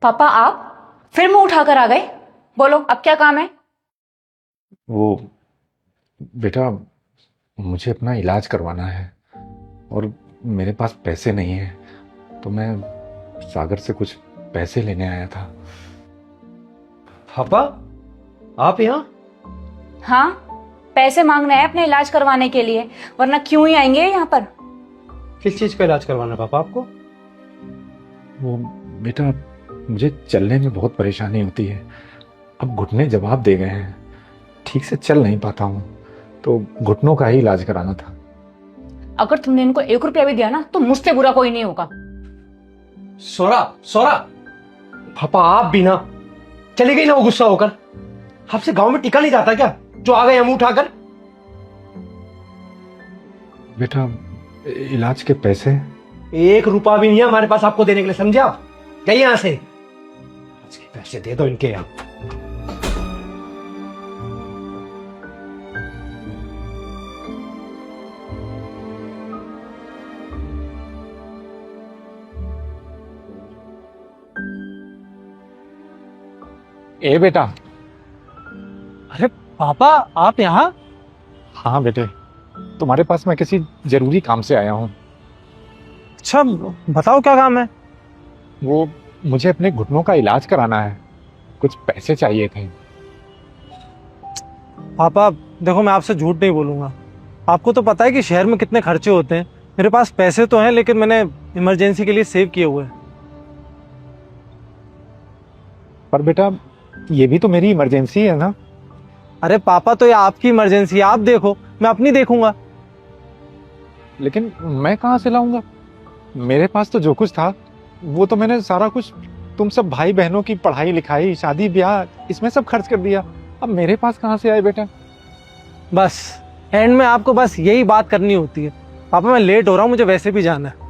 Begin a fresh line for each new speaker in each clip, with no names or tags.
पापा आप फिर मुंह उठाकर आ गए। बोलो अब क्या काम है।
वो बेटा, मुझे अपना इलाज करवाना है और मेरे पास पैसे नहीं है, तो मैं सागर से कुछ पैसे लेने आया था।
पापा आप यहाँ?
हाँ, पैसे मांगने आए अपने इलाज करवाने के लिए, वरना क्यों ही आएंगे यहाँ पर।
किस चीज का इलाज करवाना है पापा आपको?
वो बेटा, मुझे चलने में बहुत परेशानी होती है। अब घुटने जवाब दे गए हैं, ठीक से चल नहीं पाता हूँ, तो घुटनों का ही इलाज कराना था।
अगर तुमने इनको 1 रुपया भी दिया ना तो मुझसे बुरा कोई नहीं होगा।
सोरा सोरा, पापा आप भी ना चली गई ना वो गुस्सा होकर। आपसे गांव में टिका नहीं जाता क्या, जो आ गए हम उठाकर?
बेटा, इलाज के पैसे?
1 रुपया भी नहीं है हमारे पास आपको देने के लिए, समझे आप? जाइए यहां से, आज के पैसे दे दो इनके यहाँ।
ए बेटा।
अरे पापा आप यहाँ?
हाँ बेटे, तुम्हारे पास मैं किसी जरूरी काम से आया हूँ।
अच्छा बताओ क्या काम है?
वो मुझे अपने घुटनों का इलाज कराना है, कुछ पैसे चाहिए थे।
पापा देखो, मैं आपसे झूठ नहीं बोलूंगा। आपको तो पता है कि शहर में कितने खर्चे होते हैं। मेरे पास पैसे तो हैं, लेकिन मैंने इमरजेंसी के लिए सेव किए हुए हैं।
पर बेटा, ये भी तो मेरी इमरजेंसी है ना।
अरे पापा, तो ये आपकी इमरजेंसी है, आप देखो, मैं अपनी देखूंगा।
लेकिन मैं कहाँ से लाऊंगा? मेरे पास तो जो कुछ था वो तो मैंने सारा कुछ तुम सब भाई बहनों की पढ़ाई लिखाई शादी ब्याह इसमें सब खर्च कर दिया। अब मेरे पास कहाँ से आए बेटा?
बस एंड में आपको बस यही बात करनी होती है। पापा मैं लेट हो रहा हूँ, मुझे वैसे भी जाना है।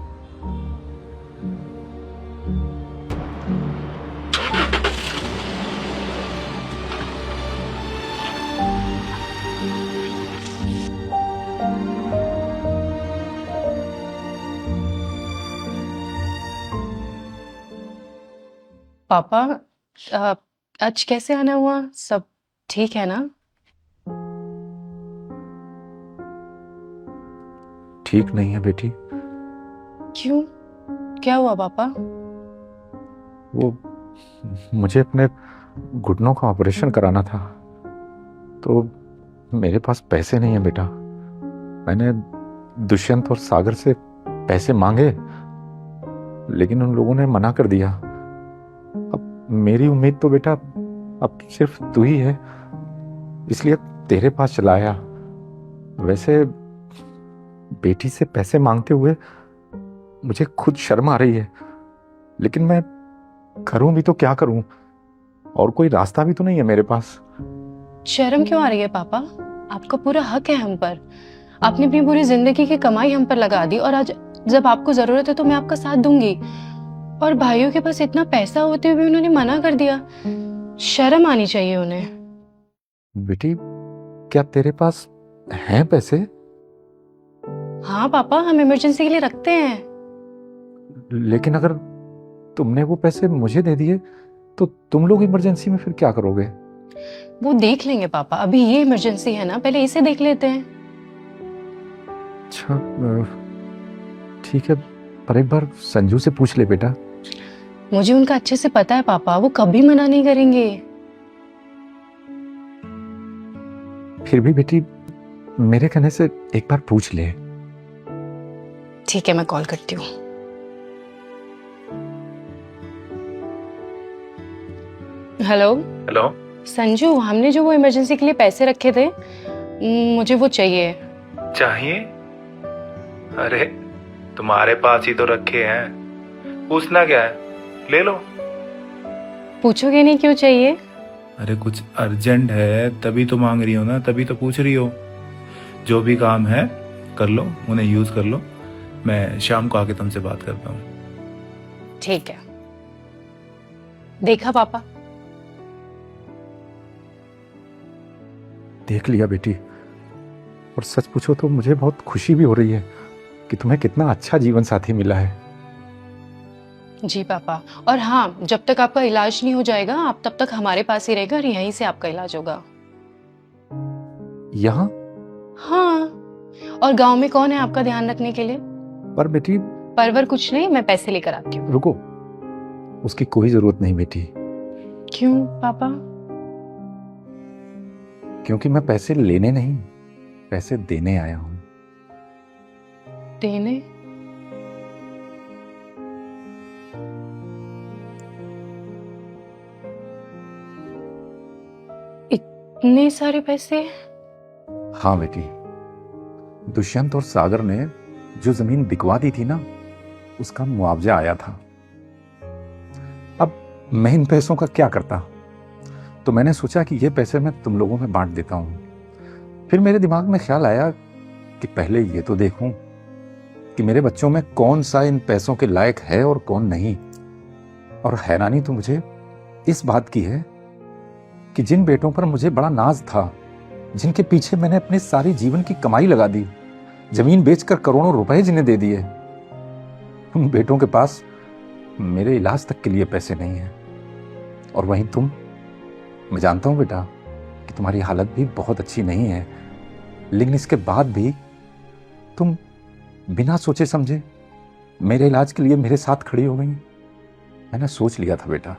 पापा आज कैसे आना हुआ? सब ठीक है ना?
ठीक नहीं है बेटी।
क्यों, क्या हुआ पापा?
वो मुझे अपने घुटनों का ऑपरेशन कराना था, तो मेरे पास पैसे नहीं है बेटा। मैंने दुष्यंत और सागर से पैसे मांगे, लेकिन उन लोगों ने मना कर दिया। अब मेरी उम्मीद तो बेटा अब सिर्फ तू ही है, इसलिए तेरे पास चला आया। वैसे बेटी से पैसे मांगते हुए मुझे खुद शर्म आ रही है, लेकिन मैं करूं भी तो क्या करूं? और कोई रास्ता भी तो नहीं है मेरे पास।
शर्म क्यों आ रही है पापा? आपका पूरा हक है हम पर। आपने अपनी पूरी जिंदगी की कमाई हम पर लगा दी, और आज जब आपको जरूरत है तो मैं आपका साथ दूंगी। और भाइयों के पास इतना पैसा होते हुए भी उन्होंने मना कर दिया। शर्म आनी चाहिए उन्हें।
बेटी, क्या तेरे पास हैं पैसे?
हाँ पापा, हम इमरजेंसी के लिए रखते हैं।
लेकिन अगर तुमने वो पैसे मुझे दे दिए तो तुम लोग इमरजेंसी में फिर क्या करोगे?
वो देख लेंगे पापा, अभी ये इमरजेंसी है ना, पहले इसे देख लेते हैं।
अच्छा ठीक है, पर एक बार संजू से पूछ ले बेटा।
मुझे उनका अच्छे से पता है पापा, वो कभी मना नहीं करेंगे।
फिर भी बेटी, मेरे कहने से एक बार पूछ ले।
ठीक है, मैं कॉल करती हूँ। Hello
hello.
संजू, हमने जो वो इमरजेंसी के लिए पैसे रखे थे, मुझे वो चाहिए।
चाहिए? अरे तुम्हारे पास ही तो रखे हैं, पूछना क्या है, ले लो।
पूछोगे नहीं क्यों चाहिए?
अरे कुछ अर्जेंट है तभी तो मांग रही हो ना, तभी तो पूछ रही हो। जो भी काम है कर लो, उन्हें यूज कर लो। मैं शाम को आके तुमसे बात करता हूँ।
ठीक है। देखा पापा?
देख लिया बेटी, और सच पूछो तो मुझे बहुत खुशी भी हो रही है कि तुम्हें कितना अच्छा जीवन साथी मिला है।
जी पापा। और हाँ, जब तक आपका इलाज नहीं हो जाएगा आप तब तक हमारे पास ही रहेगा और यहीं से आपका इलाज होगा।
यहाँ?
हाँ, और गांव में कौन है आपका ध्यान रखने के लिए?
पर बेटी,
परवर कुछ नहीं, मैं पैसे लेकर आती हूँ।
रुको, उसकी कोई जरूरत नहीं बेटी,
क्यों पापा?
क्योंकि मैं पैसे लेने नहीं, पैसे देने आया हूं।
देने? इतने सारे पैसे?
हाँ बेटी, दुष्यंत और सागर ने जो जमीन बिकवा दी थी ना, उसका मुआवजा आया था। अब मैं इन पैसों का क्या करता, तो मैंने सोचा कि ये पैसे मैं तुम लोगों में बांट देता हूं। फिर मेरे दिमाग में ख्याल आया कि पहले ये तो देखूं कि मेरे बच्चों में कौन सा इन पैसों के लायक है और कौन नहीं। और हैरानी तो मुझे इस बात की है कि जिन बेटों पर मुझे बड़ा नाज था, जिनके पीछे मैंने अपने सारी जीवन की कमाई लगा दी, जमीन बेचकर करोड़ों रुपए जिन्हें दे दिए, उन बेटों के पास मेरे इलाज तक के लिए पैसे नहीं हैं। और वहीं तुम, मैं जानता हूं बेटा कि तुम्हारी हालत भी बहुत अच्छी नहीं है, लेकिन इसके बाद भी तुम बिना सोचे समझे मेरे इलाज के लिए मेरे साथ खड़ी हो गई। मैंने सोच लिया था बेटा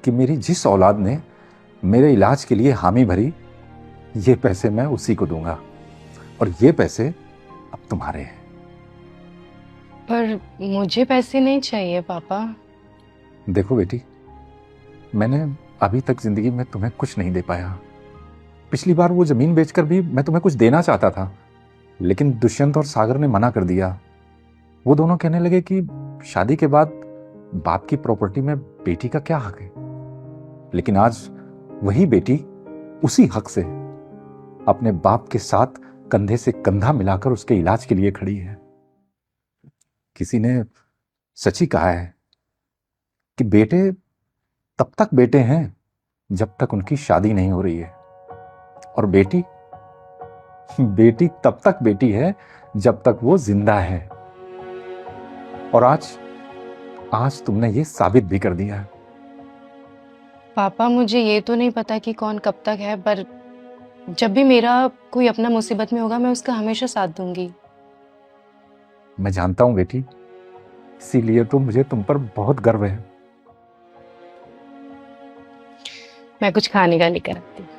कि मेरी जिस औलाद ने मेरे इलाज के लिए हामी भरी, ये पैसे मैं उसी को दूंगा, और ये पैसे अब तुम्हारे हैं।
पर मुझे पैसे नहीं चाहिए पापा।
देखो बेटी, मैंने अभी तक जिंदगी में तुम्हें कुछ नहीं दे पाया। पिछली बार वो जमीन बेचकर भी मैं तुम्हें कुछ देना चाहता था, लेकिन दुष्यंत और सागर ने मना कर दिया। वो दोनों कहने लगे कि शादी के बाद बाप की प्रॉपर्टी में बेटी का क्या हक है। लेकिन आज वही बेटी उसी हक से अपने बाप के साथ कंधे से कंधा मिलाकर उसके इलाज के लिए खड़ी है। किसी ने सच ही कहा है कि बेटे तब तक बेटे हैं जब तक उनकी शादी नहीं हो रही है, और बेटी बेटी तब तक बेटी है जब तक वो जिंदा है। और आज तुमने ये साबित भी कर दिया है।
पापा मुझे ये तो नहीं पता कि कौन कब तक है, पर जब भी मेरा कोई अपना मुसीबत में होगा मैं उसका हमेशा साथ दूंगी।
मैं जानता हूं बेटी, इसीलिए तो मुझे तुम पर बहुत गर्व है।
मैं कुछ खाने का लेकर आती हूँ।